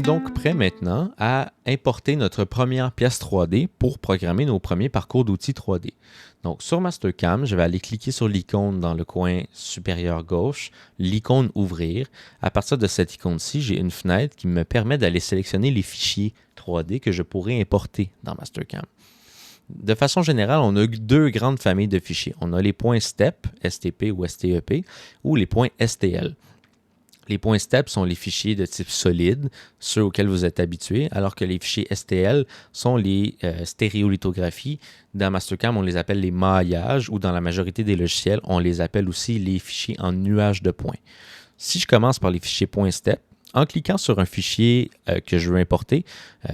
donc prêt maintenant à importer notre première pièce 3D pour programmer nos premiers parcours d'outils 3D. Donc sur Mastercam, je vais aller cliquer sur l'icône dans le coin supérieur gauche, l'icône Ouvrir. À partir de cette icône-ci, j'ai une fenêtre qui me permet d'aller sélectionner les fichiers 3D que je pourrais importer dans Mastercam. De façon générale, on a deux grandes familles de fichiers. On a les points STEP, STP ou STEP, ou les points STL. Les points STEP sont les fichiers de type solide, ceux auxquels vous êtes habitués, alors que les fichiers STL sont les stéréolithographies. Dans Mastercam, on les appelle les maillages, ou dans la majorité des logiciels, on les appelle aussi les fichiers en nuage de points. Si je commence par les fichiers points STEP, en cliquant sur un fichier que je veux importer,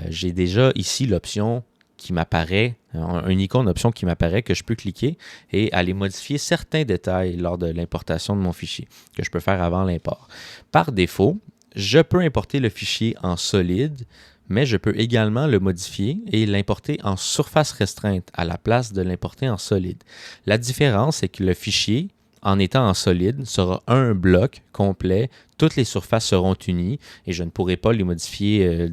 j'ai déjà ici l'option qui m'apparaît, une icône d'option qui m'apparaît que je peux cliquer et aller modifier certains détails lors de l'importation de mon fichier que je peux faire avant l'import. Par défaut, je peux importer le fichier en solide, mais je peux également le modifier et l'importer en surface restreinte à la place de l'importer en solide. La différence, c'est que le fichier, en étant en solide, sera un bloc complet, toutes les surfaces seront unies et je ne pourrai pas les modifier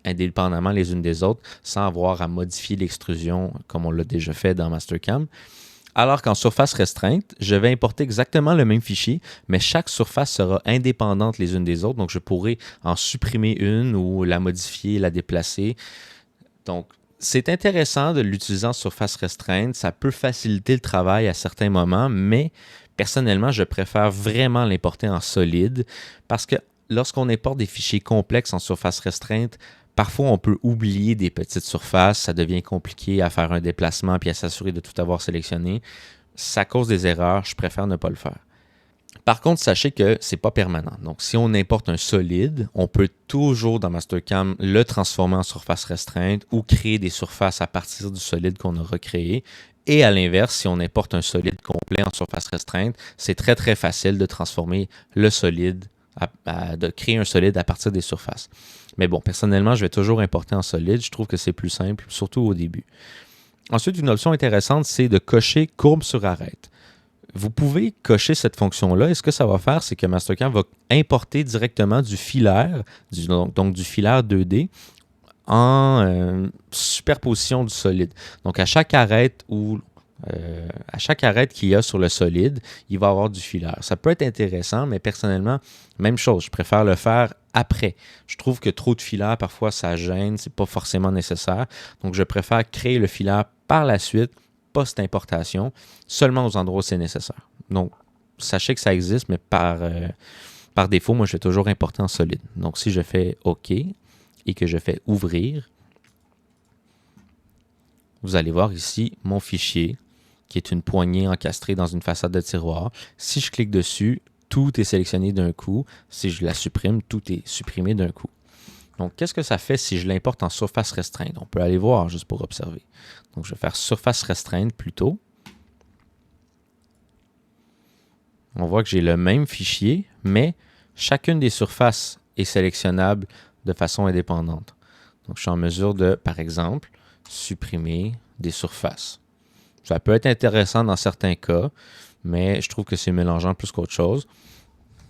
indépendamment les unes des autres sans avoir à modifier l'extrusion comme on l'a déjà fait dans Mastercam. Alors qu'en surface restreinte, je vais importer exactement le même fichier, mais chaque surface sera indépendante les unes des autres, donc je pourrai en supprimer une ou la modifier, la déplacer. Donc, c'est intéressant de l'utiliser en surface restreinte, ça peut faciliter le travail à certains moments, mais personnellement, je préfère vraiment l'importer en solide parce que lorsqu'on importe des fichiers complexes en surface restreinte, parfois on peut oublier des petites surfaces, ça devient compliqué à faire un déplacement puis à s'assurer de tout avoir sélectionné. Ça cause des erreurs, je préfère ne pas le faire. Par contre, sachez que ce n'est pas permanent. Donc, si on importe un solide, on peut toujours dans Mastercam le transformer en surface restreinte ou créer des surfaces à partir du solide qu'on aura créé. Et à l'inverse, si on importe un solide complet en surface restreinte, c'est très très facile de transformer le solide, de créer un solide à partir des surfaces. Mais bon, personnellement, je vais toujours importer en solide. Je trouve que c'est plus simple, surtout au début. Ensuite, une option intéressante, c'est de cocher courbe sur arête. Vous pouvez cocher cette fonction-là et ce que ça va faire, c'est que Mastercam va importer directement du filaire, donc du filaire 2D, en superposition du solide. Donc, à chaque arête qu'il y a sur le solide, il va y avoir du filaire. Ça peut être intéressant, mais personnellement, même chose, je préfère le faire après. Je trouve que trop de filaire, parfois, ça gêne, c'est pas forcément nécessaire. Donc, je préfère créer le filaire par la suite, post-importation, seulement aux endroits où c'est nécessaire. Donc, sachez que ça existe, mais par défaut, moi, je vais toujours importer en solide. Donc, si je fais OK et que je fais Ouvrir, vous allez voir ici mon fichier qui est une poignée encastrée dans une façade de tiroir. Si je clique dessus, tout est sélectionné d'un coup. Si je la supprime, tout est supprimé d'un coup. Donc, qu'est-ce que ça fait si je l'importe en surface restreinte? On peut aller voir juste pour observer. Donc, je vais faire surface restreinte plutôt. On voit que j'ai le même fichier, mais chacune des surfaces est sélectionnable de façon indépendante. Donc, je suis en mesure de, par exemple, supprimer des surfaces. Ça peut être intéressant dans certains cas, mais je trouve que c'est mélangeant plus qu'autre chose.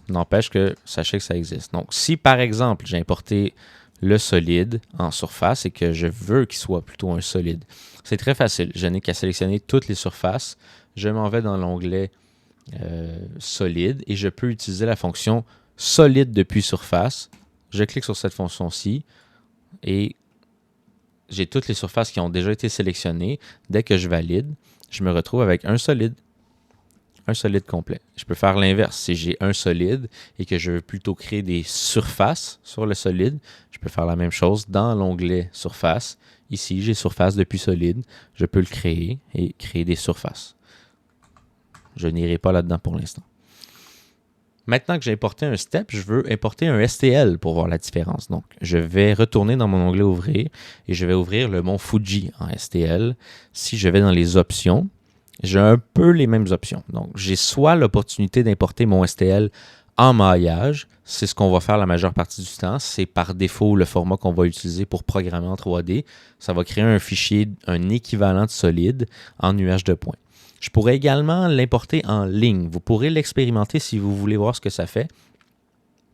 N'empêche que sachez que ça existe. Donc, si par exemple, j'ai importé le solide en surface et que je veux qu'il soit plutôt un solide, c'est très facile. Je n'ai qu'à sélectionner toutes les surfaces. Je m'en vais dans l'onglet solide et je peux utiliser la fonction solide depuis surface. Je clique sur cette fonction-ci et j'ai toutes les surfaces qui ont déjà été sélectionnées. Dès que je valide, je me retrouve avec un solide complet. Je peux faire l'inverse. Si j'ai un solide et que je veux plutôt créer des surfaces sur le solide, je peux faire la même chose dans l'onglet surface. Ici, j'ai surface depuis solide. Je peux le créer et créer des surfaces. Je n'irai pas là-dedans pour l'instant. Maintenant que j'ai importé un step, je veux importer un STL pour voir la différence. Donc, je vais retourner dans mon onglet Ouvrir et je vais ouvrir le mont Fuji en STL. Si je vais dans les options, j'ai un peu les mêmes options. Donc, j'ai soit l'opportunité d'importer mon STL en maillage. C'est ce qu'on va faire la majeure partie du temps. C'est par défaut le format qu'on va utiliser pour programmer en 3D. Ça va créer un fichier, un équivalent de solide en nuage de points. Je pourrais également l'importer en ligne. Vous pourrez l'expérimenter si vous voulez voir ce que ça fait.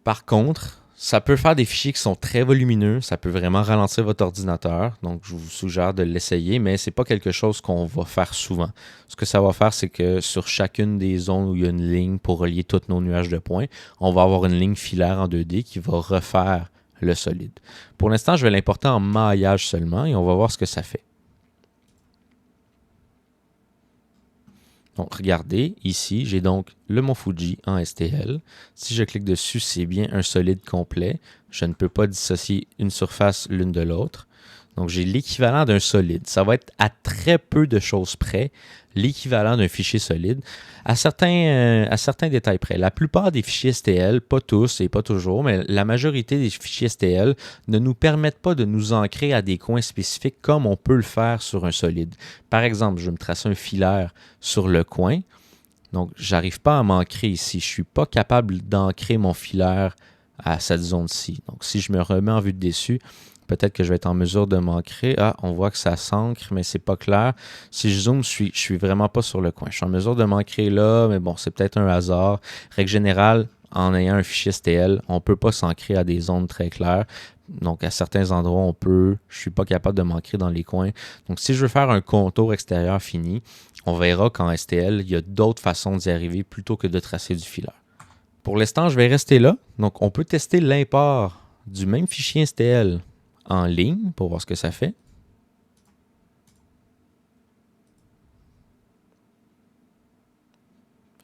Par contre, Ça peut faire des fichiers qui sont très volumineux, ça peut vraiment ralentir votre ordinateur, donc je vous suggère de l'essayer, mais ce n'est pas quelque chose qu'on va faire souvent. Ce que ça va faire, c'est que sur chacune des zones où il y a une ligne pour relier tous nos nuages de points, on va avoir une ligne filaire en 2D qui va refaire le solide. Pour l'instant, je vais l'importer en maillage seulement et on va voir ce que ça fait. Donc, regardez, ici, j'ai donc le Mont Fuji en STL. Si je clique dessus, c'est bien un solide complet. Je ne peux pas dissocier une surface l'une de l'autre. Donc, j'ai l'équivalent d'un solide. Ça va être à très peu de choses près, l'équivalent d'un fichier solide, à certains détails près. La plupart des fichiers STL, pas tous et pas toujours, mais la majorité des fichiers STL ne nous permettent pas de nous ancrer à des coins spécifiques comme on peut le faire sur un solide. Par exemple, je vais me tracer un filaire sur le coin. Donc, je n'arrive pas à m'ancrer ici. Je ne suis pas capable d'ancrer mon filaire à cette zone-ci. Donc, si je me remets en vue de dessus, peut-être que je vais être en mesure de m'ancrer. Ah, on voit que ça s'ancre, mais c'est pas clair. Si je zoome, je suis vraiment pas sur le coin. Je suis en mesure de m'ancrer là, mais bon, c'est peut-être un hasard. Règle générale, en ayant un fichier STL, on ne peut pas s'ancrer à des zones très claires. Donc, à certains endroits, je ne suis pas capable de m'ancrer dans les coins. Donc, si je veux faire un contour extérieur fini, on verra qu'en STL, il y a d'autres façons d'y arriver plutôt que de tracer du filaire. Pour l'instant, je vais rester là. Donc, on peut tester l'import du même fichier STL en ligne pour voir ce que ça fait.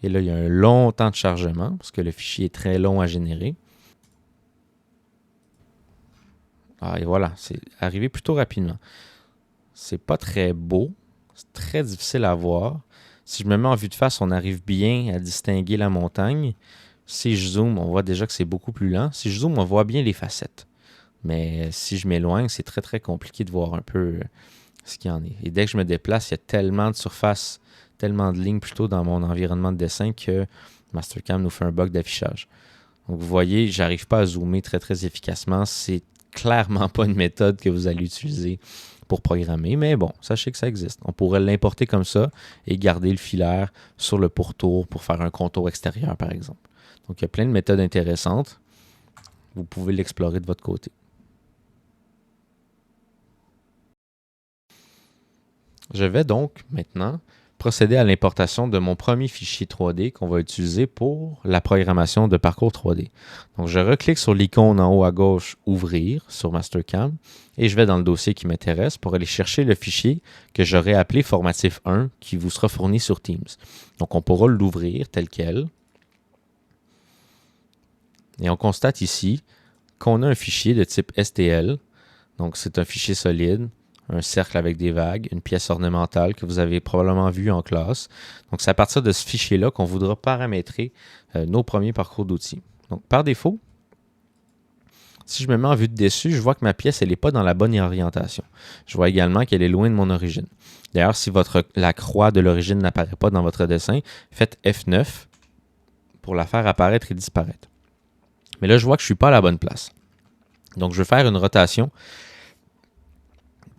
Et là, il y a un long temps de chargement parce que le fichier est très long à générer. Ah, et voilà, c'est arrivé plutôt rapidement. C'est pas très beau, c'est très difficile à voir. Si je me mets en vue de face, on arrive bien à distinguer la montagne. Si je zoome, on voit déjà que c'est beaucoup plus lent. Si je zoome, on voit bien les facettes. Mais si je m'éloigne, c'est très très compliqué de voir un peu ce qu'il y en est. Et dès que je me déplace, il y a tellement de surface, tellement de lignes plutôt dans mon environnement de dessin que Mastercam nous fait un bug d'affichage. Donc vous voyez, j'arrive pas à zoomer très très efficacement. C'est clairement pas une méthode que vous allez utiliser pour programmer, mais bon, sachez que ça existe. On pourrait l'importer comme ça et garder le filaire sur le pourtour pour faire un contour extérieur, par exemple. Donc, il y a plein de méthodes intéressantes. Vous pouvez l'explorer de votre côté. Je vais donc maintenant procéder à l'importation de mon premier fichier 3D qu'on va utiliser pour la programmation de parcours 3D. Donc, je reclique sur l'icône en haut à gauche « Ouvrir » sur Mastercam et je vais dans le dossier qui m'intéresse pour aller chercher le fichier que j'aurais appelé formatif 1 qui vous sera fourni sur Teams. Donc, on pourra l'ouvrir tel quel. Et on constate ici qu'on a un fichier de type STL. Donc, c'est un fichier solide, un cercle avec des vagues, une pièce ornementale que vous avez probablement vue en classe. Donc, c'est à partir de ce fichier-là qu'on voudra paramétrer nos premiers parcours d'outils. Donc, par défaut, si je me mets en vue de dessus, je vois que ma pièce, elle n'est pas dans la bonne orientation. Je vois également qu'elle est loin de mon origine. D'ailleurs, si la croix de l'origine n'apparaît pas dans votre dessin, faites F9 pour la faire apparaître et disparaître. Mais là, je vois que je ne suis pas à la bonne place. Donc, je vais faire une rotation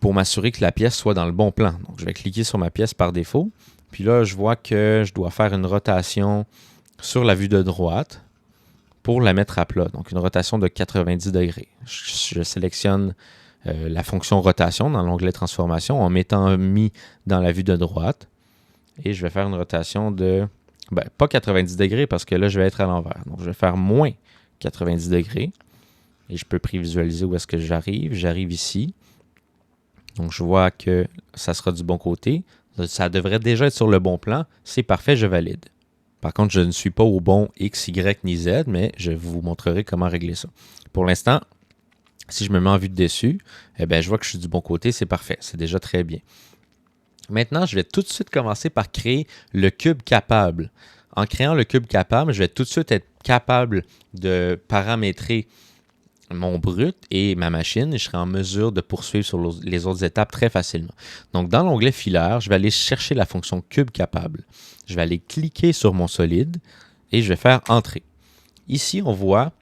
pour m'assurer que la pièce soit dans le bon plan. Donc, je vais cliquer sur ma pièce par défaut. Puis là, je vois que je dois faire une rotation sur la vue de droite pour la mettre à plat. Donc, une rotation de 90 degrés. Je sélectionne la fonction rotation dans l'onglet transformation en m'étant mis dans la vue de droite. Et je vais faire une rotation de, pas 90 degrés parce que là, je vais être à l'envers. Donc, je vais faire moins 90 degrés. Et je peux prévisualiser où est-ce que j'arrive. J'arrive ici. Donc, je vois que ça sera du bon côté. Ça devrait déjà être sur le bon plan. C'est parfait, je valide. Par contre, je ne suis pas au bon X, Y ni Z, mais je vous montrerai comment régler ça. Pour l'instant, si je me mets en vue de dessus, je vois que je suis du bon côté. C'est parfait. C'est déjà très bien. Maintenant, je vais tout de suite commencer par créer le cube capable. En créant le cube capable, je vais tout de suite être capable de paramétrer mon brut et ma machine et je serai en mesure de poursuivre sur les autres étapes très facilement. Donc, dans l'onglet filaire, je vais aller chercher la fonction cube capable. Je vais aller cliquer sur mon solide et je vais faire entrer. Ici, on voit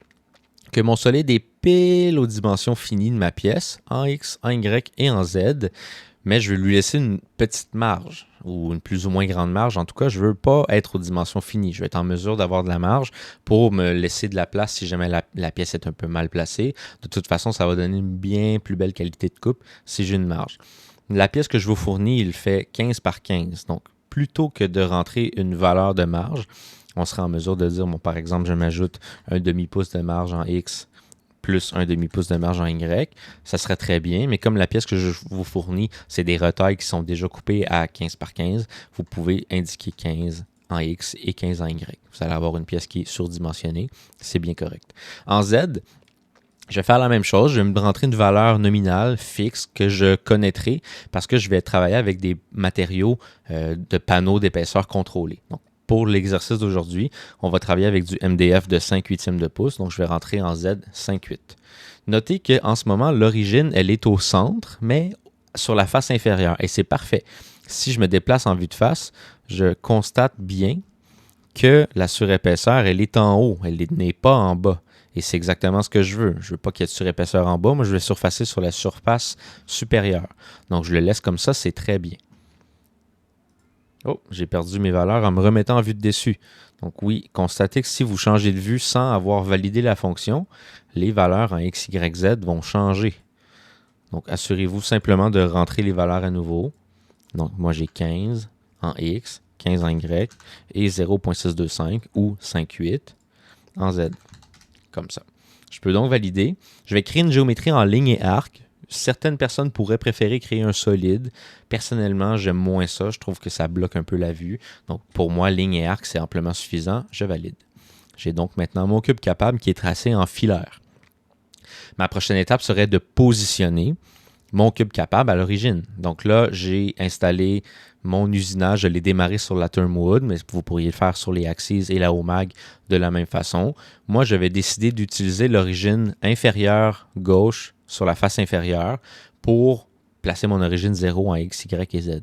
que mon solide est pile aux dimensions finies de ma pièce, en X, en Y et en Z, mais je veux lui laisser une petite marge ou une plus ou moins grande marge. En tout cas, je ne veux pas être aux dimensions finies. Je vais être en mesure d'avoir de la marge pour me laisser de la place si jamais la pièce est un peu mal placée. De toute façon, ça va donner une bien plus belle qualité de coupe si j'ai une marge. La pièce que je vous fournis, il fait 15 par 15. Donc, plutôt que de rentrer une valeur de marge, on sera en mesure de dire, bon, par exemple, je m'ajoute un demi-pouce de marge en X plus un demi-pouce de marge en Y, ça serait très bien, mais comme la pièce que je vous fournis, c'est des retailles qui sont déjà coupées à 15 par 15, vous pouvez indiquer 15 en X et 15 en Y. Vous allez avoir une pièce qui est surdimensionnée, c'est bien correct. En Z, je vais faire la même chose, je vais me rentrer une valeur nominale fixe que je connaîtrai parce que je vais travailler avec des matériaux de panneaux d'épaisseur contrôlés. Donc, pour l'exercice d'aujourd'hui, on va travailler avec du MDF de 5/8 de pouce, donc je vais rentrer en Z 5/8. Notez qu'en ce moment, l'origine, elle est au centre, mais sur la face inférieure, et c'est parfait. Si je me déplace en vue de face, je constate bien que la surépaisseur, elle est en haut, elle n'est pas en bas. Et c'est exactement ce que je veux. Je veux pas qu'il y ait de surépaisseur en bas, moi je vais surfacer sur la surface supérieure. Donc je le laisse comme ça, c'est très bien. Oh, j'ai perdu mes valeurs en me remettant en vue de dessus. Donc oui, constatez que si vous changez de vue sans avoir validé la fonction, les valeurs en X, Y, Z vont changer. Donc assurez-vous simplement de rentrer les valeurs à nouveau. Donc moi j'ai 15 en X, 15 en Y et 0.625 ou 5/8 en Z. Comme ça. Je peux donc valider. Je vais créer une géométrie en ligne et arc. Certaines personnes pourraient préférer créer un solide. Personnellement, j'aime moins ça. Je trouve que ça bloque un peu la vue. Donc, pour moi, ligne et arc, c'est amplement suffisant. Je valide. J'ai donc maintenant mon cube capable qui est tracé en filaire. Ma prochaine étape serait de positionner mon cube capable à l'origine. Donc là, j'ai installé mon usinage, je l'ai démarré sur la Thermwood, mais vous pourriez le faire sur les Axes et la OMAG de la même façon. Moi, je vais décider d'utiliser l'origine inférieure gauche sur la face inférieure pour placer mon origine 0 en X, Y et Z.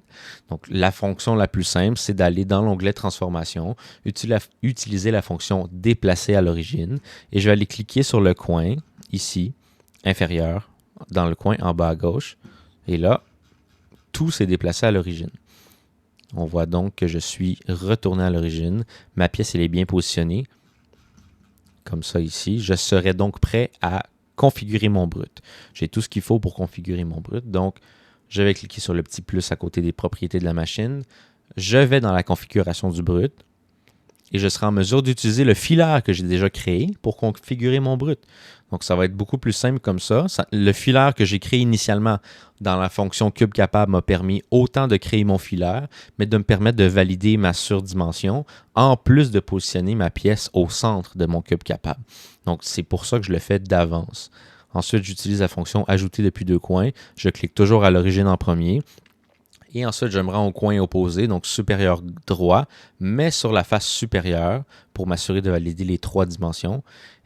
Donc, la fonction la plus simple, c'est d'aller dans l'onglet Transformation, utiliser la fonction Déplacer à l'origine, et je vais aller cliquer sur le coin, ici, inférieur, dans le coin en bas à gauche, et là, tout s'est déplacé à l'origine. On voit donc que je suis retourné à l'origine. Ma pièce, elle est bien positionnée. Comme ça ici. Je serai donc prêt à configurer mon brut. J'ai tout ce qu'il faut pour configurer mon brut. Donc, je vais cliquer sur le petit plus à côté des propriétés de la machine. Je vais dans la configuration du brut. Et je serai en mesure d'utiliser le filaire que j'ai déjà créé pour configurer mon brut. Donc, ça va être beaucoup plus simple comme ça. Le filaire que j'ai créé initialement dans la fonction cube capable m'a permis autant de créer mon filaire, mais de me permettre de valider ma surdimension, en plus de positionner ma pièce au centre de mon cube capable. Donc, c'est pour ça que je le fais d'avance. Ensuite, j'utilise la fonction ajouter depuis deux coins. Je clique toujours à l'origine en premier. Et ensuite, je me rends au coin opposé, donc supérieur droit, mais sur la face supérieure pour m'assurer de valider les trois dimensions.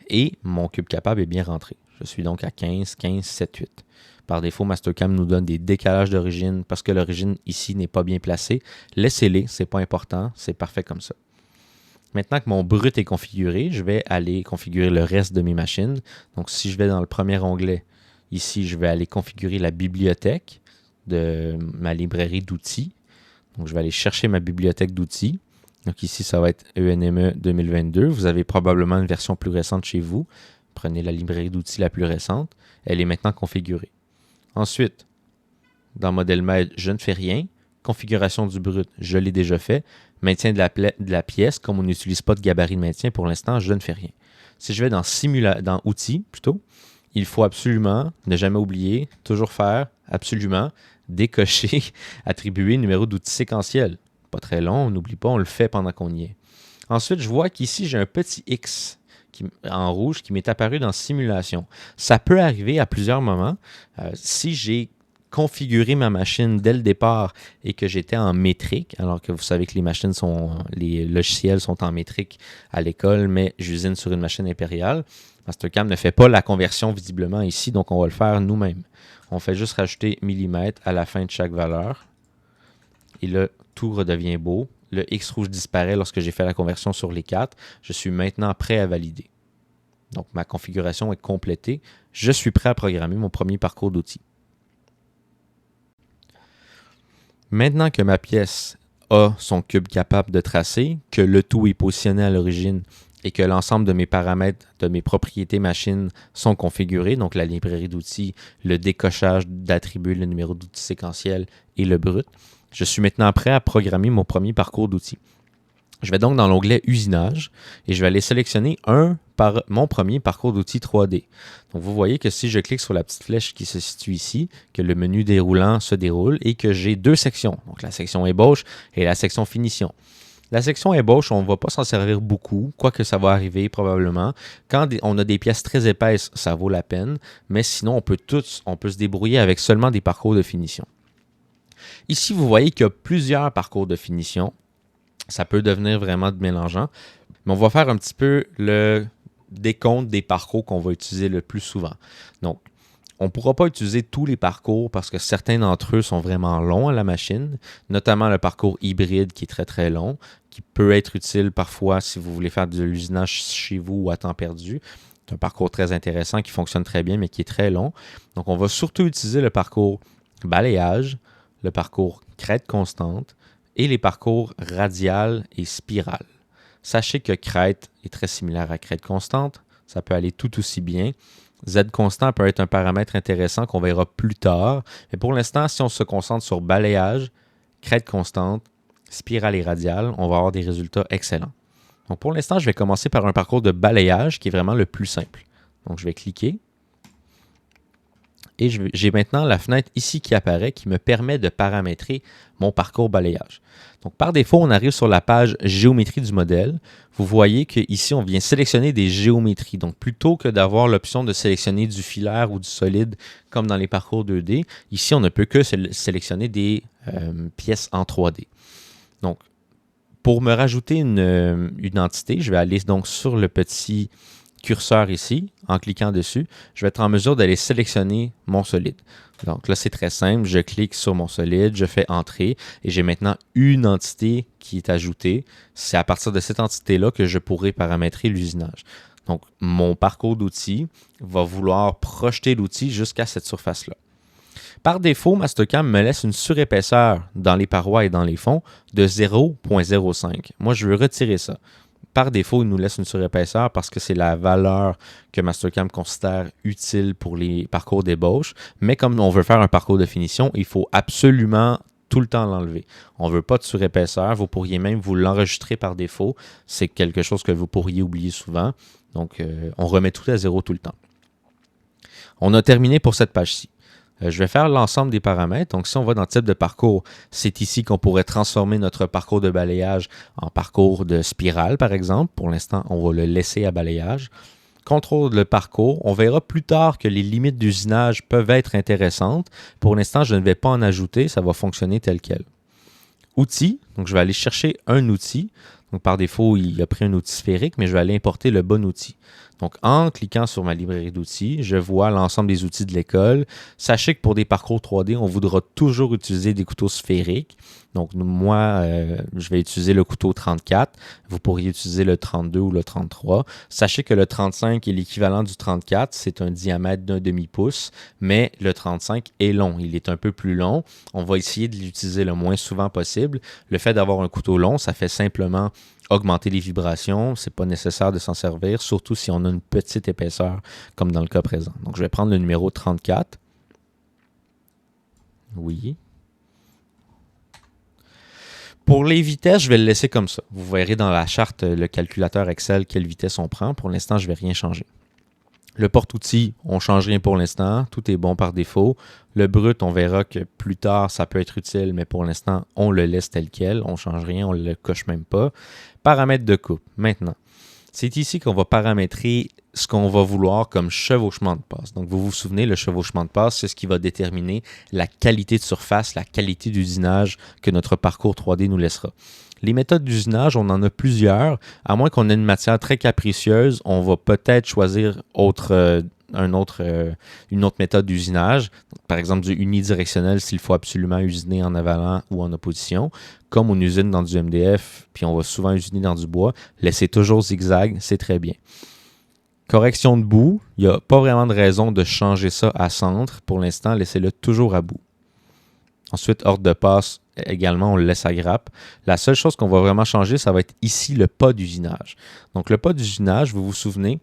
Et mon cube capable est bien rentré. Je suis donc à 15, 15, 7, 8. Par défaut, Mastercam nous donne des décalages d'origine parce que l'origine ici n'est pas bien placée. Laissez-les, c'est pas important, c'est parfait comme ça. Maintenant que mon brut est configuré, je vais aller configurer le reste de mes machines. Donc si je vais dans le premier onglet, ici, je vais aller configurer la bibliothèque de ma librairie d'outils. Donc, je vais aller chercher ma bibliothèque d'outils. Donc, ici, ça va être ENME 2022. Vous avez probablement une version plus récente chez vous. Prenez la librairie d'outils la plus récente. Elle est maintenant configurée. Ensuite, dans Modèle Maître, je ne fais rien. Configuration du brut, je l'ai déjà fait. Maintien de la pièce, comme on n'utilise pas de gabarit de maintien pour l'instant, je ne fais rien. Si je vais dans Outils, plutôt, il faut absolument, ne jamais oublier, toujours faire, absolument, décocher, attribuer numéro d'outil séquentiel. Pas très long, on n'oublie pas, on le fait pendant qu'on y est. Ensuite, je vois qu'ici, j'ai un petit X en rouge qui m'est apparu dans Simulation. Ça peut arriver à plusieurs moments. Si j'ai configuré ma machine dès le départ et que j'étais en métrique, alors que vous savez que les logiciels sont en métrique à l'école, mais j'usine sur une machine impériale. Mastercam ne fait pas la conversion visiblement ici, donc on va le faire nous-mêmes. On fait juste rajouter millimètre à la fin de chaque valeur. Et là, tout redevient beau. Le X rouge disparaît lorsque j'ai fait la conversion sur les 4. Je suis maintenant prêt à valider. Donc, ma configuration est complétée. Je suis prêt à programmer mon premier parcours d'outils. Maintenant que ma pièce a son cube capable de tracer, que le tout est positionné à l'origine et que l'ensemble de mes paramètres, de mes propriétés machines sont configurés, donc la librairie d'outils, le décochage d'attributs, le numéro d'outils séquentiel et le brut, je suis maintenant prêt à programmer mon premier parcours d'outils. Je vais donc dans l'onglet Usinage et je vais aller sélectionner mon premier parcours d'outils 3D. Donc vous voyez que si je clique sur la petite flèche qui se situe ici, que le menu déroulant se déroule et que j'ai deux sections, donc la section ébauche et la section finition. La section ébauche, on ne va pas s'en servir beaucoup, quoique ça va arriver probablement. Quand on a des pièces très épaisses, ça vaut la peine, mais sinon on peut se débrouiller avec seulement des parcours de finition. Ici, vous voyez qu'il y a plusieurs parcours de finition. Ça peut devenir vraiment mélangeant, mais on va faire un petit peu le décompte des parcours qu'on va utiliser le plus souvent. Donc, on ne pourra pas utiliser tous les parcours parce que certains d'entre eux sont vraiment longs à la machine, notamment le parcours hybride qui est très très long, qui peut être utile parfois si vous voulez faire de l'usinage chez vous ou à temps perdu. C'est un parcours très intéressant qui fonctionne très bien mais qui est très long. Donc, on va surtout utiliser le parcours balayage, le parcours crête constante, et les parcours radial et spirale. Sachez que crête est très similaire à crête constante, ça peut aller tout aussi bien. Z constant peut être un paramètre intéressant qu'on verra plus tard, mais pour l'instant, si on se concentre sur balayage, crête constante, spirale et radiale, on va avoir des résultats excellents. Donc pour l'instant, je vais commencer par un parcours de balayage qui est vraiment le plus simple. Donc je vais cliquer. Et j'ai maintenant la fenêtre ici qui apparaît qui me permet de paramétrer mon parcours balayage. Donc, par défaut, on arrive sur la page géométrie du modèle. Vous voyez qu'ici, on vient sélectionner des géométries. Donc, plutôt que d'avoir l'option de sélectionner du filaire ou du solide comme dans les parcours 2D, ici, on ne peut que sélectionner des pièces en 3D. Donc, pour me rajouter une entité, je vais aller donc sur le petit curseur ici, en cliquant dessus, je vais être en mesure d'aller sélectionner mon solide. Donc là, c'est très simple. Je clique sur mon solide, je fais entrer et j'ai maintenant une entité qui est ajoutée. C'est à partir de cette entité-là que je pourrai paramétrer l'usinage. Donc, mon parcours d'outils va vouloir projeter l'outil jusqu'à cette surface-là. Par défaut, Mastercam me laisse une surépaisseur dans les parois et dans les fonds de 0.05. Moi, je veux retirer ça. Par défaut, il nous laisse une surépaisseur parce que c'est la valeur que Mastercam considère utile pour les parcours d'ébauche. Mais comme on veut faire un parcours de finition, il faut absolument tout le temps l'enlever. On ne veut pas de surépaisseur. Vous pourriez même vous l'enregistrer par défaut. C'est quelque chose que vous pourriez oublier souvent. Donc, on remet tout à zéro tout le temps. On a terminé pour cette page-ci. Je vais faire l'ensemble des paramètres. Donc, si on va dans le type de parcours, c'est ici qu'on pourrait transformer notre parcours de balayage en parcours de spirale, par exemple. Pour l'instant, on va le laisser à balayage. Contrôle le parcours. On verra plus tard que les limites d'usinage peuvent être intéressantes. Pour l'instant, je ne vais pas en ajouter. Ça va fonctionner tel quel. Outils. Donc, je vais aller chercher un outil. Donc, par défaut, il a pris un outil sphérique, mais je vais aller importer le bon outil. Donc, en cliquant sur ma librairie d'outils, je vois l'ensemble des outils de l'école. Sachez que pour des parcours 3D, on voudra toujours utiliser des couteaux sphériques. Donc, moi, je vais utiliser le couteau 34. Vous pourriez utiliser le 32 ou le 33. Sachez que le 35 est l'équivalent du 34. C'est un diamètre d'un demi-pouce, mais le 35 est long. Il est un peu plus long. On va essayer de l'utiliser le moins souvent possible. Le fait d'avoir un couteau long, ça fait simplement augmenter les vibrations, c'est pas nécessaire de s'en servir, surtout si on a une petite épaisseur, comme dans le cas présent. Donc, je vais prendre le numéro 34. Oui. Pour les vitesses, je vais le laisser comme ça. Vous verrez dans la charte, le calculateur Excel, quelle vitesse on prend. Pour l'instant, je ne vais rien changer. Le porte-outil, on ne change rien pour l'instant. Tout est bon par défaut. Le brut, on verra que plus tard, ça peut être utile, mais pour l'instant, on le laisse tel quel. On ne change rien, on ne le coche même pas. Paramètres de coupe. Maintenant, c'est ici qu'on va paramétrer ce qu'on va vouloir comme chevauchement de passe. Donc, vous vous souvenez, le chevauchement de passe, c'est ce qui va déterminer la qualité de surface, la qualité d'usinage que notre parcours 3D nous laissera. Les méthodes d'usinage, on en a plusieurs. À moins qu'on ait une matière très capricieuse, on va peut-être choisir une autre méthode d'usinage. Par exemple, du unidirectionnel s'il faut absolument usiner en avalant ou en opposition. Comme on usine dans du MDF, puis on va souvent usiner dans du bois. Laissez toujours zigzag, c'est très bien. Correction de bout, il n'y a pas vraiment de raison de changer ça à centre. Pour l'instant, laissez-le toujours à bout. Ensuite, ordre de passe également, on le laisse à grappe. La seule chose qu'on va vraiment changer, ça va être ici le pas d'usinage. Donc, le pas d'usinage, vous vous souvenez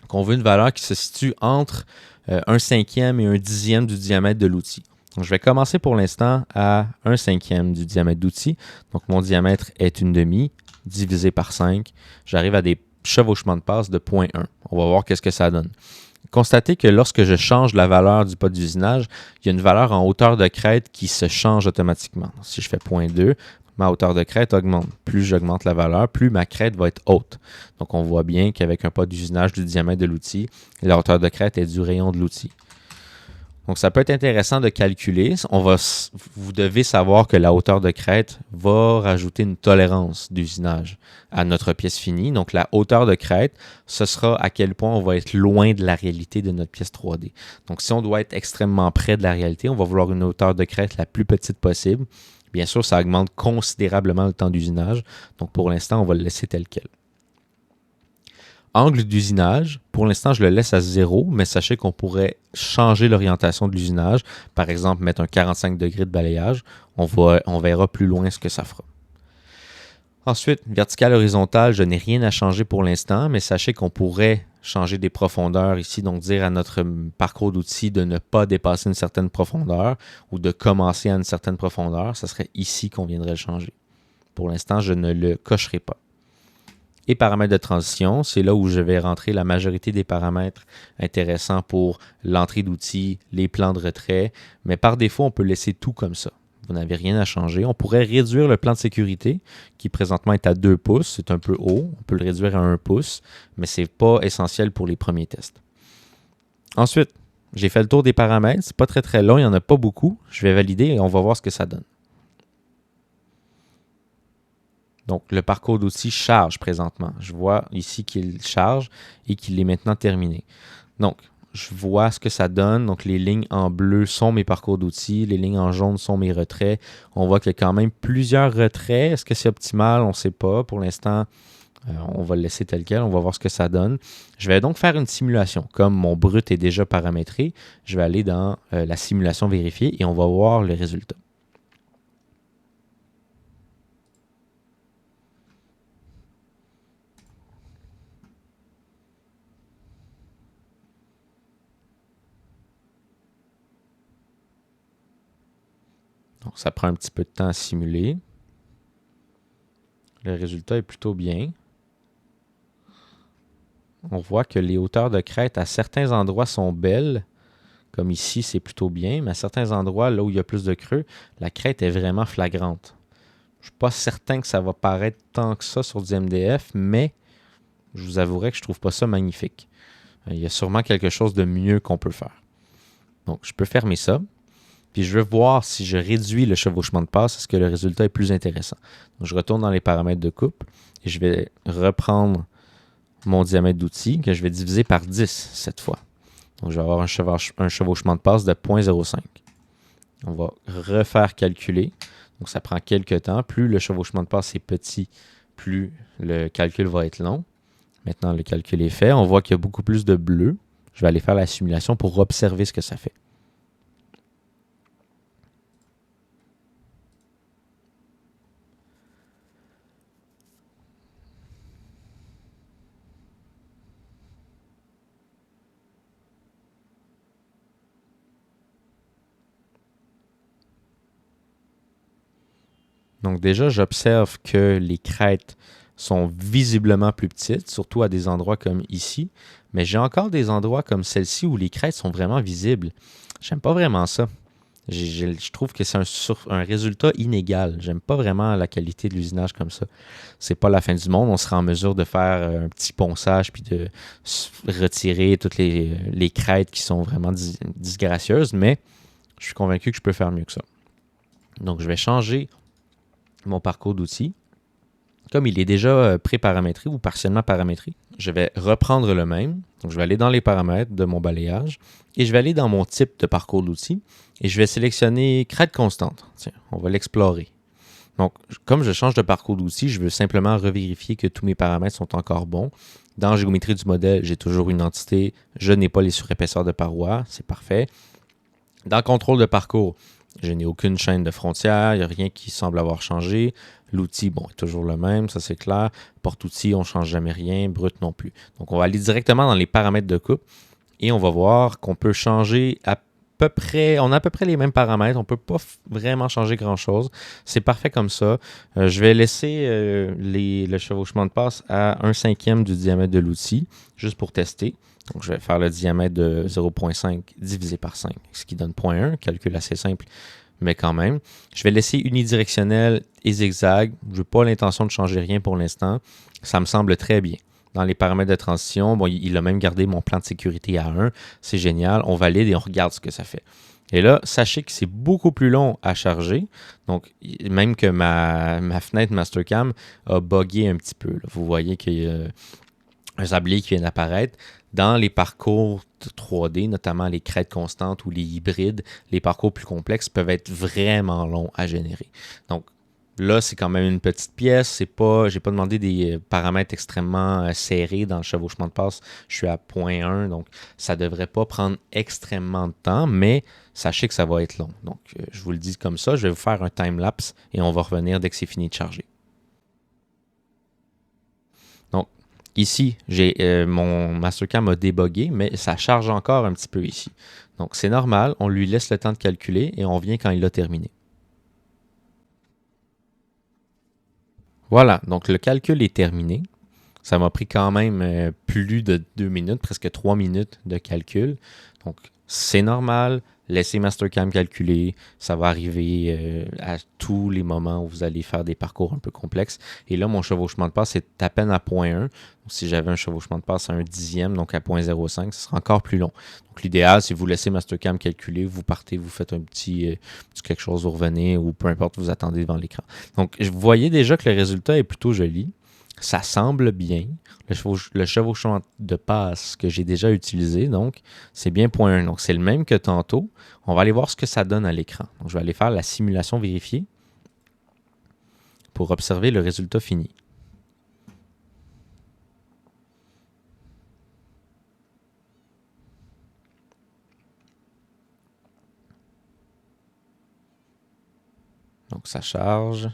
qu'on veut une valeur qui se situe entre 1/5 et 1/10 du diamètre de l'outil. Donc, je vais commencer pour l'instant à 1/5 du diamètre d'outil. Donc, mon diamètre est 1/2 divisé par 5. J'arrive à des chevauchements de passe de 0,1. On va voir qu'est-ce que ça donne. Constatez que lorsque je change la valeur du pas d'usinage, il y a une valeur en hauteur de crête qui se change automatiquement. Donc, si je fais 0,2, ma hauteur de crête augmente. Plus j'augmente la valeur, plus ma crête va être haute. Donc, on voit bien qu'avec un pas d'usinage du diamètre de l'outil, la hauteur de crête est du rayon de l'outil. Donc, ça peut être intéressant de calculer. Vous devez savoir que la hauteur de crête va rajouter une tolérance d'usinage à notre pièce finie. Donc, la hauteur de crête, ce sera à quel point on va être loin de la réalité de notre pièce 3D. Donc, si on doit être extrêmement près de la réalité, on va vouloir une hauteur de crête la plus petite possible. Bien sûr, ça augmente considérablement le temps d'usinage. Donc, pour l'instant, on va le laisser tel quel. Angle d'usinage, pour l'instant, je le laisse à 0, mais sachez qu'on pourrait changer l'orientation de l'usinage. Par exemple, mettre un 45 degrés de balayage. On verra plus loin ce que ça fera. Ensuite, vertical, horizontal, je n'ai rien à changer pour l'instant, mais sachez qu'on pourrait changer des profondeurs ici, donc dire à notre parcours d'outils de ne pas dépasser une certaine profondeur ou de commencer à une certaine profondeur. Ce serait ici qu'on viendrait le changer. Pour l'instant, je ne le cocherai pas. Et paramètres de transition, c'est là où je vais rentrer la majorité des paramètres intéressants pour l'entrée d'outils, les plans de retrait, mais par défaut, on peut laisser tout comme ça. Vous n'avez rien à changer. On pourrait réduire le plan de sécurité, qui présentement est à 2 pouces, c'est un peu haut, on peut le réduire à 1 pouce, mais ce n'est pas essentiel pour les premiers tests. Ensuite, j'ai fait le tour des paramètres, c'est pas très très long, il n'y en a pas beaucoup. Je vais valider et on va voir ce que ça donne. Donc, le parcours d'outils charge présentement. Je vois ici qu'il charge et qu'il est maintenant terminé. Donc, je vois ce que ça donne. Donc, les lignes en bleu sont mes parcours d'outils. Les lignes en jaune sont mes retraits. On voit qu'il y a quand même plusieurs retraits. Est-ce que c'est optimal? On ne sait pas. Pour l'instant, on va le laisser tel quel. On va voir ce que ça donne. Je vais donc faire une simulation. Comme mon brut est déjà paramétré, je vais aller dans la simulation vérifiée et on va voir le résultat. Donc, ça prend un petit peu de temps à simuler. Le résultat est plutôt bien. On voit que les hauteurs de crête à certains endroits sont belles. Comme ici, c'est plutôt bien. Mais à certains endroits, là où il y a plus de creux, la crête est vraiment flagrante. Je ne suis pas certain que ça va paraître tant que ça sur du MDF, mais je vous avouerai que je ne trouve pas ça magnifique. Il y a sûrement quelque chose de mieux qu'on peut faire. Donc, je peux fermer ça. Puis je veux voir si je réduis le chevauchement de passe, est-ce que le résultat est plus intéressant. Donc je retourne dans les paramètres de coupe et je vais reprendre mon diamètre d'outil que je vais diviser par 10 cette fois. Donc je vais avoir un chevauchement de passe de 0,05. On va refaire calculer. Donc ça prend quelques temps. Plus le chevauchement de passe est petit, plus le calcul va être long. Maintenant le calcul est fait. On voit qu'il y a beaucoup plus de bleu. Je vais aller faire la simulation pour observer ce que ça fait. Donc déjà, j'observe que les crêtes sont visiblement plus petites, surtout à des endroits comme ici. Mais j'ai encore des endroits comme celle-ci où les crêtes sont vraiment visibles. J'aime pas vraiment ça. Je trouve que c'est un résultat inégal. J'aime pas vraiment la qualité de l'usinage comme ça. C'est pas la fin du monde. On sera en mesure de faire un petit ponçage puis de retirer toutes les crêtes qui sont vraiment disgracieuses. Mais je suis convaincu que je peux faire mieux que ça. Donc, je vais changer mon parcours d'outils. Comme il est déjà pré-paramétré ou partiellement paramétré, je vais reprendre le même. Donc, je vais aller dans les paramètres de mon balayage et je vais aller dans mon type de parcours d'outils et je vais sélectionner crête constante. Tiens, on va l'explorer. Donc, comme je change de parcours d'outils, je veux simplement revérifier que tous mes paramètres sont encore bons. Dans géométrie du modèle, j'ai toujours une entité. Je n'ai pas les surépaisseurs de parois. C'est parfait. Dans contrôle de parcours, Je n'ai aucune chaîne de frontières, il n'y a rien qui semble avoir changé. L'outil, bon, est toujours le même, ça c'est clair. Porte-outil, on ne change jamais rien, brut non plus. Donc, on va aller directement dans les paramètres de coupe et on va voir qu'on peut changer à peu près, on a à peu près les mêmes paramètres, on ne peut pas vraiment changer grand-chose. C'est parfait comme ça. Je vais laisser le chevauchement de passe à 1/5 du diamètre de l'outil, juste pour tester. Donc, je vais faire le diamètre de 0,5 divisé par 5, ce qui donne 0,1, calcul assez simple, mais quand même. Je vais laisser unidirectionnel et zigzag. Je n'ai pas l'intention de changer rien pour l'instant. Ça me semble très bien. Dans les paramètres de transition, bon, il a même gardé mon plan de sécurité à 1. C'est génial. On valide et on regarde ce que ça fait. Et là, sachez que c'est beaucoup plus long à charger. Donc, même que ma fenêtre Mastercam a buggé un petit peu. Là. Vous voyez qu'il y a un sablier qui vient d'apparaître. Dans les parcours 3D, notamment les crêtes constantes ou les hybrides, les parcours plus complexes peuvent être vraiment longs à générer. Donc, là, c'est quand même une petite pièce. J'ai pas demandé des paramètres extrêmement serrés dans le chevauchement de passe. Je suis à 0,1, donc ça ne devrait pas prendre extrêmement de temps, mais sachez que ça va être long. Donc, je vous le dis comme ça. Je vais vous faire un time-lapse et on va revenir dès que c'est fini de charger. Donc, ici, mon Mastercam a débogué, mais ça charge encore un petit peu ici. Donc, c'est normal. On lui laisse le temps de calculer et on vient quand il a terminé. Voilà, donc le calcul est terminé. Ça m'a pris quand même plus de 2 minutes, presque 3 minutes de calcul. Donc, c'est normal. Laissez Mastercam calculer. Ça va arriver à tous les moments où vous allez faire des parcours un peu complexes. Et là, mon chevauchement de passe est à peine à 0,1. Donc, si j'avais un chevauchement de passe à 1/10, donc à 0,05, ce sera encore plus long. Donc, l'idéal, c'est vous laissez Mastercam calculer. Vous partez, vous faites un petit quelque chose, vous revenez ou peu importe, vous attendez devant l'écran. Donc, vous voyez déjà que le résultat est plutôt joli. Ça semble bien. Le chevauchement de passe que j'ai déjà utilisé, donc, c'est bien 0,1. Donc, c'est le même que tantôt. On va aller voir ce que ça donne à l'écran. Donc, je vais aller faire la simulation vérifiée pour observer le résultat fini. Donc, ça charge.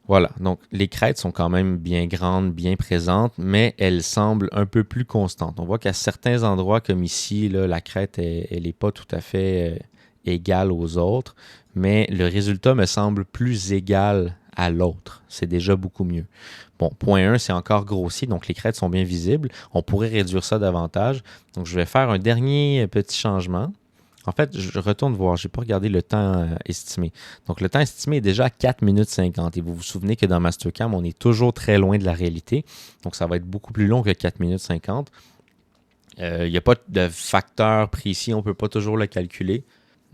Voilà, donc les crêtes sont quand même bien grandes, bien présentes, mais elles semblent un peu plus constantes. On voit qu'à certains endroits, comme ici, là, la crête, elle n'est pas tout à fait égale aux autres, mais le résultat me semble plus égal à l'autre. C'est déjà beaucoup mieux. Bon, 0,1, c'est encore grossier, donc les crêtes sont bien visibles. On pourrait réduire ça davantage. Donc, je vais faire un dernier petit changement. En fait, je retourne voir, je n'ai pas regardé le temps estimé. Donc, le temps estimé est déjà à 4 minutes 50. Et vous vous souvenez que dans Mastercam, on est toujours très loin de la réalité. Donc, ça va être beaucoup plus long que 4 minutes 50. Il n'y a pas de facteur précis, on ne peut pas toujours le calculer.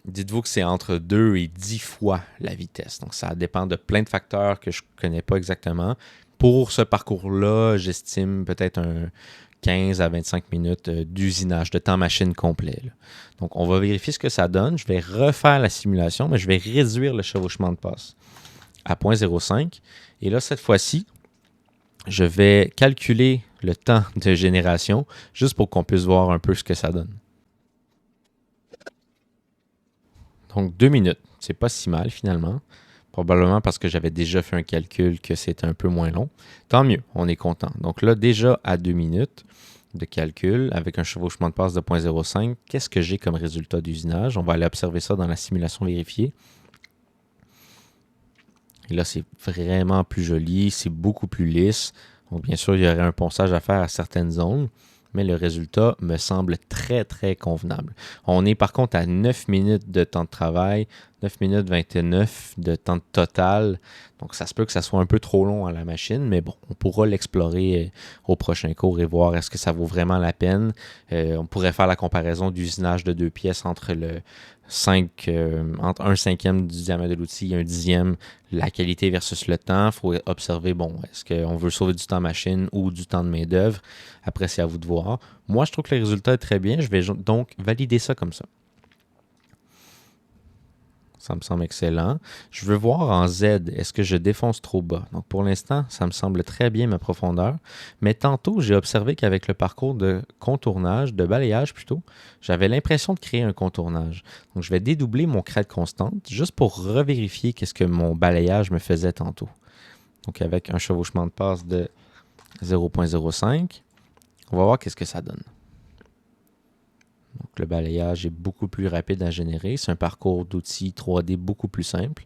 Dites-vous que c'est entre 2 et 10 fois la vitesse. Donc, ça dépend de plein de facteurs que je ne connais pas exactement. Pour ce parcours-là, j'estime peut-être un 15 à 25 minutes d'usinage, de temps machine complet. Là. Donc, on va vérifier ce que ça donne. Je vais refaire la simulation, mais je vais réduire le chevauchement de passe à 0,05. Et là, cette fois-ci, je vais calculer le temps de génération juste pour qu'on puisse voir un peu ce que ça donne. Donc, 2 minutes. C'est pas si mal finalement. Probablement parce que j'avais déjà fait un calcul que c'était un peu moins long. Tant mieux, on est content. Donc là, déjà à 2 minutes de calcul avec un chevauchement de passe de 0,05, qu'est-ce que j'ai comme résultat d'usinage? On va aller observer ça dans la simulation vérifiée. Et là, c'est vraiment plus joli, c'est beaucoup plus lisse. Donc, bien sûr, il y aurait un ponçage à faire à certaines zones, mais le résultat me semble très, très convenable. On est par contre à 9 minutes de temps de travail, 9 minutes 29 de temps total. Donc, ça se peut que ça soit un peu trop long à la machine, mais bon, on pourra l'explorer au prochain cours et voir est-ce que ça vaut vraiment la peine. On pourrait faire la comparaison d'usinage de 2 pièces entre le 5, entre 1/5 du diamètre de l'outil et 1/10, la qualité versus le temps. Il faut observer, bon, est-ce qu'on veut sauver du temps machine ou du temps de main-d'œuvre? Après, c'est à vous de voir. Moi, je trouve que le résultat est très bien. Je vais donc valider ça comme ça. Ça me semble excellent. Je veux voir en Z, est-ce que je défonce trop bas? Donc pour l'instant, ça me semble très bien ma profondeur. Mais tantôt, j'ai observé qu'avec le parcours de contournage, de balayage plutôt, j'avais l'impression de créer un contournage. Donc je vais dédoubler mon crête constante juste pour revérifier qu'est-ce que mon balayage me faisait tantôt. Donc avec un chevauchement de passe de 0.05, on va voir qu'est-ce que ça donne. Donc, le balayage est beaucoup plus rapide à générer. C'est un parcours d'outils 3D beaucoup plus simple.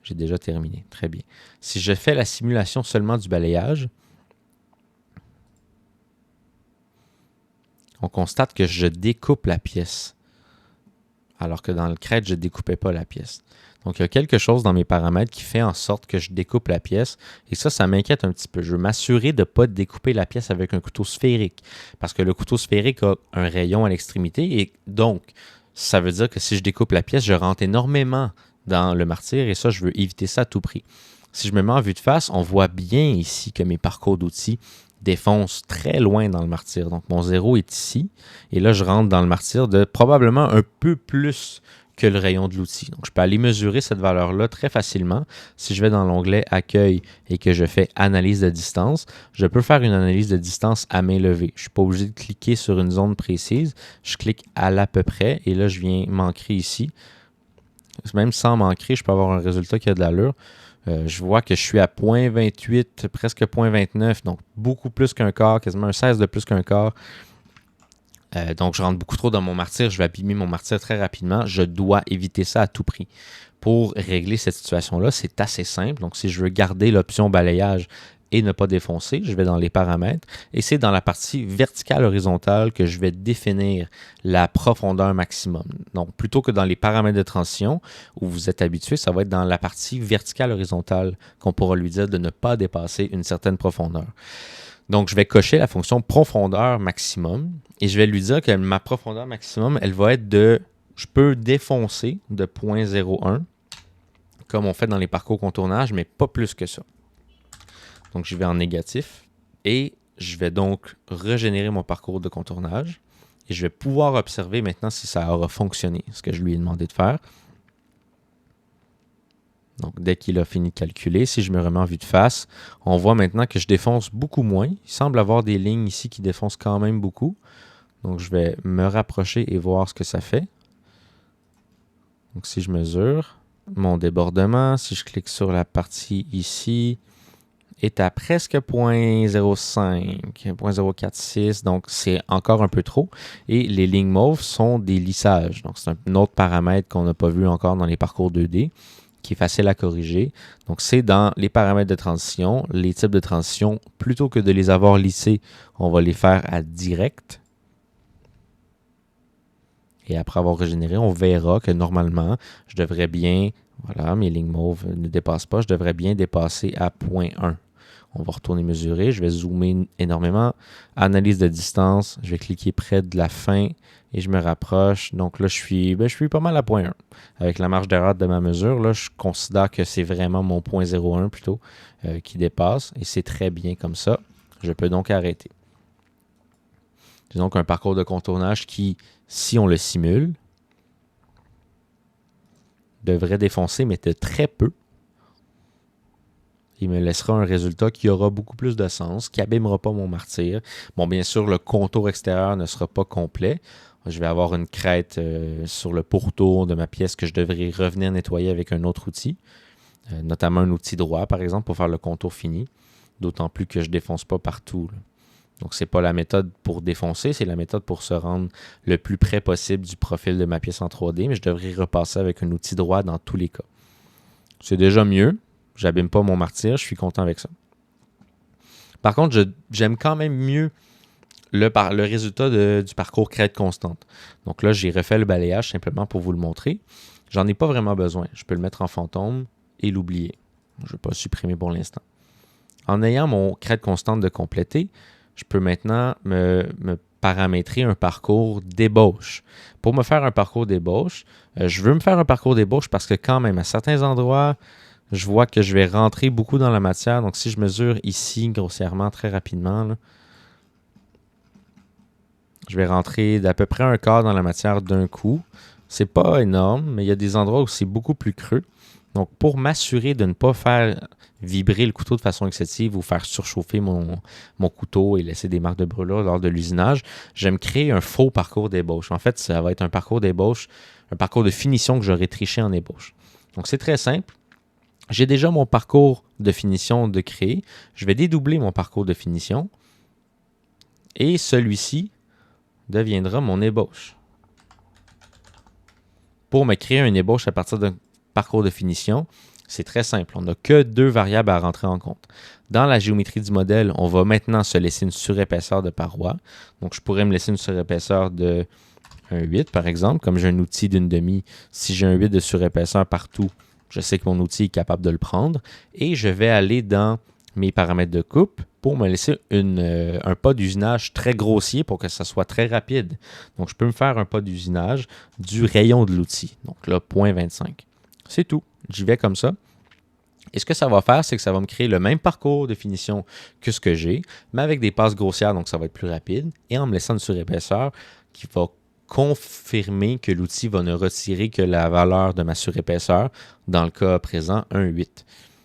J'ai déjà terminé. Très bien. Si je fais la simulation seulement du balayage, on constate que je découpe la pièce. Alors que dans le crête, je ne découpais pas la pièce. Donc, il y a quelque chose dans mes paramètres qui fait en sorte que je découpe la pièce. Et ça m'inquiète un petit peu. Je veux m'assurer de ne pas découper la pièce avec un couteau sphérique. Parce que le couteau sphérique a un rayon à l'extrémité. Et donc, ça veut dire que si je découpe la pièce, je rentre énormément dans le martyre. Et ça, je veux éviter ça à tout prix. Si je me mets en vue de face, on voit bien ici que mes parcours d'outils défoncent très loin dans le martyr. Donc, mon 0 est ici. Et là, je rentre dans le martyr de probablement un peu plus que le rayon de l'outil. Donc, je peux aller mesurer cette valeur-là très facilement. Si je vais dans l'onglet Accueil et que je fais Analyse de distance, je peux faire une analyse de distance à main levée. Je ne suis pas obligé de cliquer sur une zone précise. Je clique à l'à peu près et là, je viens m'ancrer ici. Même sans m'ancrer, je peux avoir un résultat qui a de l'allure. Je vois que je suis à 0.28, presque 0.29, donc beaucoup plus qu'un quart, quasiment un 16 de plus qu'un quart. Donc, je rentre beaucoup trop dans mon martyr. Je vais abîmer mon martyr très rapidement. Je dois éviter ça à tout prix. Pour régler cette situation-là, c'est assez simple. Donc, si je veux garder l'option balayage et ne pas défoncer, je vais dans les paramètres. Et c'est dans la partie verticale horizontale que je vais définir la profondeur maximum. Donc, plutôt que dans les paramètres de transition où vous êtes habitué, ça va être dans la partie verticale horizontale qu'on pourra lui dire de ne pas dépasser une certaine profondeur. Donc, je vais cocher la fonction profondeur maximum et je vais lui dire que ma profondeur maximum, elle va être je peux défoncer de 0.01 comme on fait dans les parcours contournage, mais pas plus que ça. Donc, je vais en négatif et je vais donc régénérer mon parcours de contournage et je vais pouvoir observer maintenant si ça aura fonctionné, ce que je lui ai demandé de faire. Donc, dès qu'il a fini de calculer, si je me remets en vue de face, on voit maintenant que je défonce beaucoup moins. Il semble avoir des lignes ici qui défoncent quand même beaucoup. Donc, je vais me rapprocher et voir ce que ça fait. Donc, si je mesure mon débordement, si je clique sur la partie ici, est à presque 0.05, 0.046, donc c'est encore un peu trop. Et les lignes mauves sont des lissages. Donc, c'est un autre paramètre qu'on n'a pas vu encore dans les parcours 2D. Qui est facile à corriger. Donc, c'est dans les paramètres de transition. Les types de transition, plutôt que de les avoir lissés, on va les faire à direct. Et après avoir régénéré, on verra que normalement, je devrais bien, voilà, mes lignes mauves ne dépassent pas, je devrais bien dépasser à 0.1. On va retourner mesurer, je vais zoomer énormément. Analyse de distance, je vais cliquer près de la fin et je me rapproche. Donc là, je suis pas mal à 0.1. Avec la marge d'erreur de ma mesure, là, je considère que c'est vraiment mon 0.01 plutôt qui dépasse et c'est très bien comme ça. Je peux donc arrêter. C'est donc un parcours de contournage qui, si on le simule, devrait défoncer, mais de très peu. Il me laissera un résultat qui aura beaucoup plus de sens, qui n'abîmera pas mon martyr. Bon, bien sûr, le contour extérieur ne sera pas complet. Je vais avoir une crête sur le pourtour de ma pièce que je devrais revenir nettoyer avec un autre outil, notamment un outil droit, par exemple, pour faire le contour fini. D'autant plus que je ne défonce pas partout. Là. Donc, ce n'est pas la méthode pour défoncer, c'est la méthode pour se rendre le plus près possible du profil de ma pièce en 3D, mais je devrais repasser avec un outil droit dans tous les cas. C'est déjà mieux. J'abîme pas mon martyr, je suis content avec ça. Par contre, j'aime quand même mieux le résultat du parcours crête constante. Donc là, j'ai refait le balayage simplement pour vous le montrer. J'en ai pas vraiment besoin. Je peux le mettre en fantôme et l'oublier. Je ne vais pas supprimer pour l'instant. En ayant mon crête constante de compléter, je peux maintenant me paramétrer un parcours d'ébauche. Pour me faire un parcours d'ébauche, je veux me faire un parcours d'ébauche parce que quand même, à certains endroits, je vois que je vais rentrer beaucoup dans la matière. Donc, si je mesure ici, grossièrement, très rapidement, là, je vais rentrer d'à peu près un quart dans la matière d'un coup. C'est pas énorme, mais il y a des endroits où c'est beaucoup plus creux. Donc, pour m'assurer de ne pas faire vibrer le couteau de façon excessive ou faire surchauffer mon couteau et laisser des marques de brûlure lors de l'usinage, j'aime créer un faux parcours d'ébauche. En fait, ça va être un parcours d'ébauche, un parcours de finition que j'aurai triché en ébauche. Donc, c'est très simple. J'ai déjà mon parcours de finition de créer. Je vais dédoubler mon parcours de finition et celui-ci deviendra mon ébauche. Pour me créer une ébauche à partir d'un parcours de finition, c'est très simple. On n'a que deux variables à rentrer en compte. Dans la géométrie du modèle, on va maintenant se laisser une surépaisseur de paroi. Donc, je pourrais me laisser une surépaisseur de 1,8 par exemple. Comme j'ai un outil d'une demi, si j'ai un 8 de surépaisseur partout, je sais que mon outil est capable de le prendre. Et je vais aller dans mes paramètres de coupe pour me laisser un pas d'usinage très grossier pour que ça soit très rapide. Donc, je peux me faire un pas d'usinage du rayon de l'outil. Donc là, 0,25. C'est tout. J'y vais comme ça. Et ce que ça va faire, c'est que ça va me créer le même parcours de finition que ce que j'ai, mais avec des passes grossières, donc ça va être plus rapide, et en me laissant une surépaisseur qui va confirmer que l'outil va ne retirer que la valeur de ma surépaisseur, dans le cas présent, 1,8.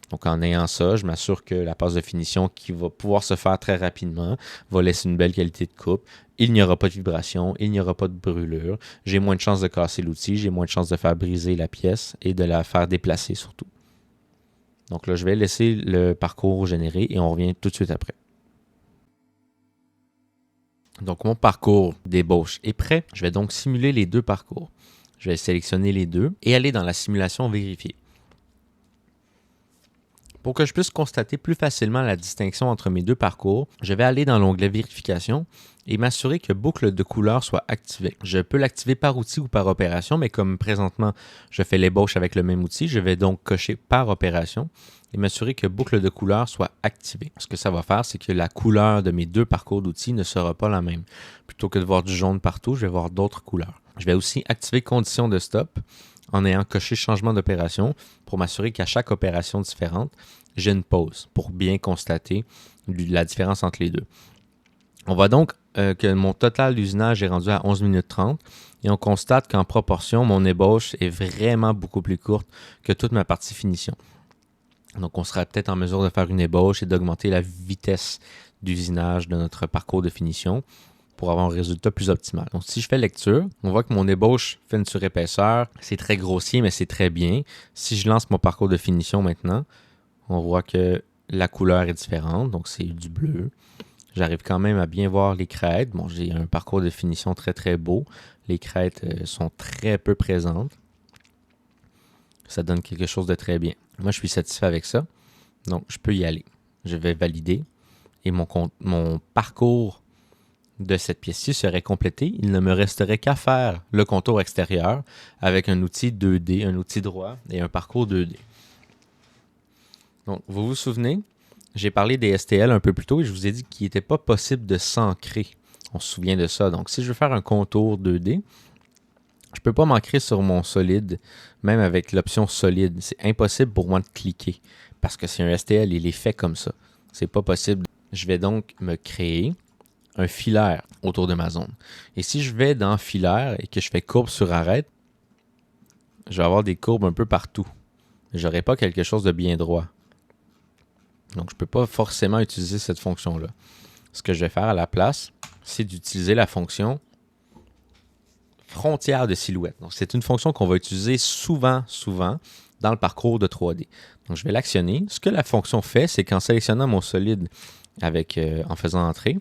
Donc, en ayant ça, je m'assure que la passe de finition qui va pouvoir se faire très rapidement va laisser une belle qualité de coupe. Il n'y aura pas de vibration, il n'y aura pas de brûlure. J'ai moins de chances de casser l'outil, j'ai moins de chances de faire briser la pièce et de la faire déplacer surtout. Donc là, je vais laisser le parcours générer et on revient tout de suite après. Donc, mon parcours d'ébauche est prêt. Je vais donc simuler les deux parcours. Je vais sélectionner les deux et aller dans la simulation vérifier. Pour que je puisse constater plus facilement la distinction entre mes deux parcours, je vais aller dans l'onglet Vérification et m'assurer que boucle de couleur soit activée. Je peux l'activer par outil ou par opération, mais comme présentement je fais l'ébauche avec le même outil, je vais donc cocher par opération et m'assurer que boucle de couleur soit activée. Ce que ça va faire, c'est que la couleur de mes deux parcours d'outils ne sera pas la même. Plutôt que de voir du jaune partout, je vais voir d'autres couleurs. Je vais aussi activer condition de stop en ayant coché changement d'opération pour m'assurer qu'à chaque opération différente, j'ai une pause pour bien constater la différence entre les deux. On voit donc que mon total d'usinage est rendu à 11 minutes 30 et on constate qu'en proportion, mon ébauche est vraiment beaucoup plus courte que toute ma partie finition. Donc, on sera peut-être en mesure de faire une ébauche et d'augmenter la vitesse d'usinage de notre parcours de finition pour avoir un résultat plus optimal. Donc, si je fais lecture, on voit que mon ébauche fait une surépaisseur. C'est très grossier, mais c'est très bien. Si je lance mon parcours de finition maintenant, on voit que la couleur est différente, donc c'est du bleu. J'arrive quand même à bien voir les crêtes. Bon, j'ai un parcours de finition très très beau. Les crêtes sont très peu présentes. Ça donne quelque chose de très bien. Moi, je suis satisfait avec ça. Donc, je peux y aller. Je vais valider et mon parcours de cette pièce-ci serait complété. Il ne me resterait qu'à faire le contour extérieur avec un outil 2D, un outil droit et un parcours 2D. Donc, vous vous souvenez, j'ai parlé des STL un peu plus tôt et je vous ai dit qu'il n'était pas possible de s'ancrer. On se souvient de ça. Donc, si je veux faire un contour 2D, je ne peux pas m'ancrer sur mon solide, même avec l'option solide. C'est impossible pour moi de cliquer parce que c'est un STL, il est fait comme ça. C'est pas possible. Je vais donc me créer un filaire autour de ma zone. Et si je vais dans filaire et que je fais courbe sur arête, je vais avoir des courbes un peu partout. Je n'aurai pas quelque chose de bien droit. Donc, je ne peux pas forcément utiliser cette fonction-là. Ce que je vais faire à la place, c'est d'utiliser la fonction frontière de silhouette. Donc, c'est une fonction qu'on va utiliser souvent dans le parcours de 3D. Donc, je vais l'actionner. Ce que la fonction fait, c'est qu'en sélectionnant mon solide en faisant entrer,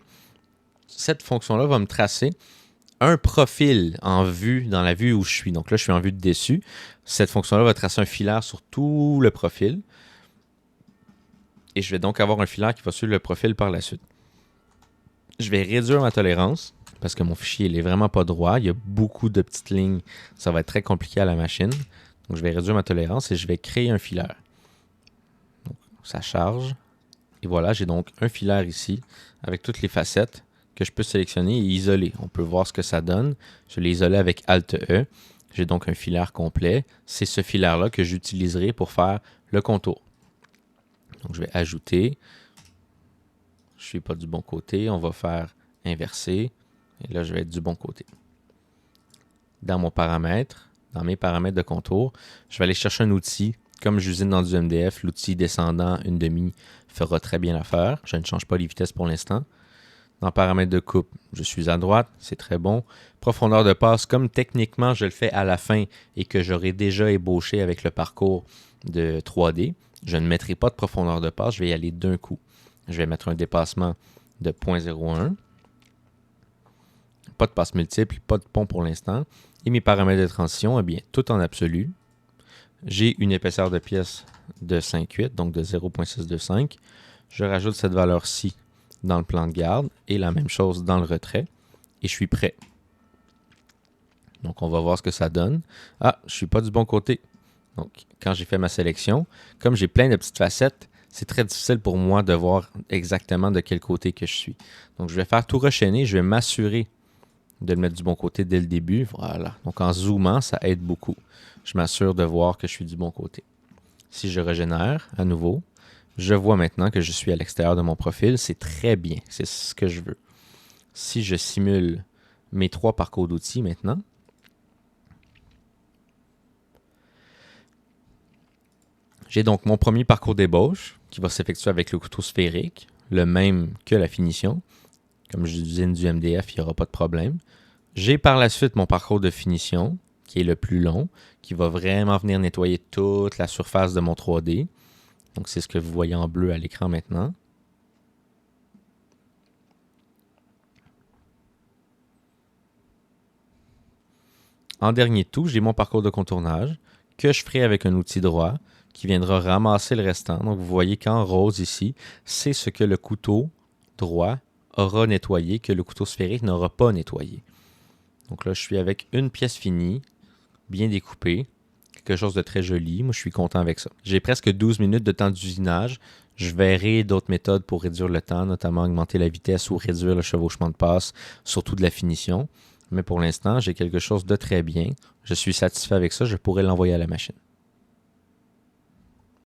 cette fonction-là va me tracer un profil en vue, dans la vue où je suis. Donc là, je suis en vue de dessus. Cette fonction-là va tracer un filaire sur tout le profil. Et je vais donc avoir un filaire qui va suivre le profil par la suite. Je vais réduire ma tolérance parce que mon fichier n'est vraiment pas droit. Il y a beaucoup de petites lignes. Ça va être très compliqué à la machine. Donc, je vais réduire ma tolérance et je vais créer un filaire. Donc, ça charge. Et voilà, j'ai donc un filaire ici avec toutes les facettes que je peux sélectionner et isoler. On peut voir ce que ça donne. Je l'ai isolé avec Alt-E. J'ai donc un filaire complet. C'est ce filaire-là que j'utiliserai pour faire le contour. Donc, je vais ajouter. Je ne suis pas du bon côté. On va faire inverser. Et là, je vais être du bon côté. Dans mon paramètre, dans mes paramètres de contour, je vais aller chercher un outil. Comme j'usine dans du MDF, l'outil descendant 1/2 fera très bien l'affaire. Je ne change pas les vitesses pour l'instant. Dans paramètres de coupe, je suis à droite, c'est très bon. Profondeur de passe, comme techniquement je le fais à la fin et que j'aurai déjà ébauché avec le parcours de 3D, je ne mettrai pas de profondeur de passe, je vais y aller d'un coup. Je vais mettre un dépassement de 0.01. Pas de passe multiple, pas de pont pour l'instant. Et mes paramètres de transition, eh bien, tout en absolu. J'ai une épaisseur de pièce de 5,8, donc de 0.625. Je rajoute cette valeur-ci dans le plan de garde et la même chose dans le retrait. Et je suis prêt. Donc, on va voir ce que ça donne. Ah, je ne suis pas du bon côté. Donc, quand j'ai fait ma sélection, comme j'ai plein de petites facettes, c'est très difficile pour moi de voir exactement de quel côté que je suis. Donc, je vais faire tout rechaîner. Je vais m'assurer de le mettre du bon côté dès le début. Voilà. Donc, en zoomant, ça aide beaucoup. Je m'assure de voir que je suis du bon côté. Si je régénère à nouveau, je vois maintenant que je suis à l'extérieur de mon profil. C'est très bien. C'est ce que je veux. Si je simule mes 3 parcours d'outils maintenant, j'ai donc mon premier parcours d'ébauche qui va s'effectuer avec le couteau sphérique, le même que la finition. Comme j'usine du MDF, il n'y aura pas de problème. J'ai par la suite mon parcours de finition, qui est le plus long, qui va vraiment venir nettoyer toute la surface de mon 3D. Donc, c'est ce que vous voyez en bleu à l'écran maintenant. En dernier tout, j'ai mon parcours de contournage que je ferai avec un outil droit qui viendra ramasser le restant. Donc, vous voyez qu'en rose ici, c'est ce que le couteau droit aura nettoyé, que le couteau sphérique n'aura pas nettoyé. Donc là, je suis avec une pièce finie, bien découpée, quelque chose de très joli. Moi, je suis content avec ça. J'ai presque 12 minutes de temps d'usinage. Je verrai d'autres méthodes pour réduire le temps, notamment augmenter la vitesse ou réduire le chevauchement de passe, surtout de la finition. Mais pour l'instant, j'ai quelque chose de très bien. Je suis satisfait avec ça. Je pourrais l'envoyer à la machine.